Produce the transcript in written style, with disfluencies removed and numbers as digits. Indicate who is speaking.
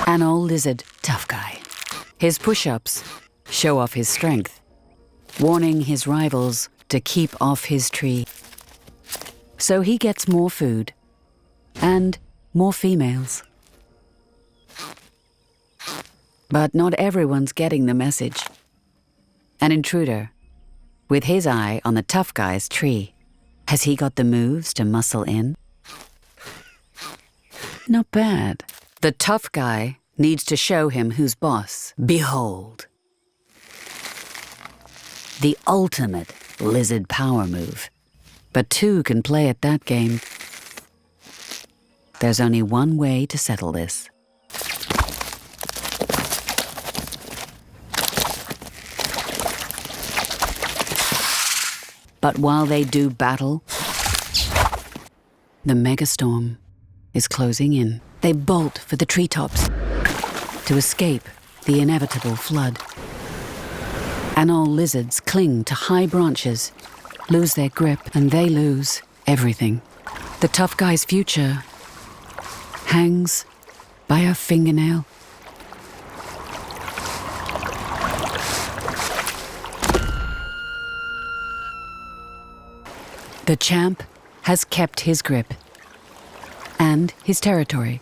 Speaker 1: An old lizard, tough guy. His push-ups show off his strength, warning his rivals to keep off his tree. So he gets more food and more females. But not everyone's getting the message. An intruder, with his eye on the tough guy's tree. Has he got the moves to muscle in? Not bad. The tough guy needs to show him who's boss. Behold. The ultimate lizard power move. But two can play at that game. There's only one way to settle this. But while they do battle, the megastorm is closing in. They bolt for the treetops to escape the inevitable flood. And all lizards cling to high branches, lose their grip, and they lose everything. The tough guy's future hangs by a fingernail. The champ has kept his grip and his territory.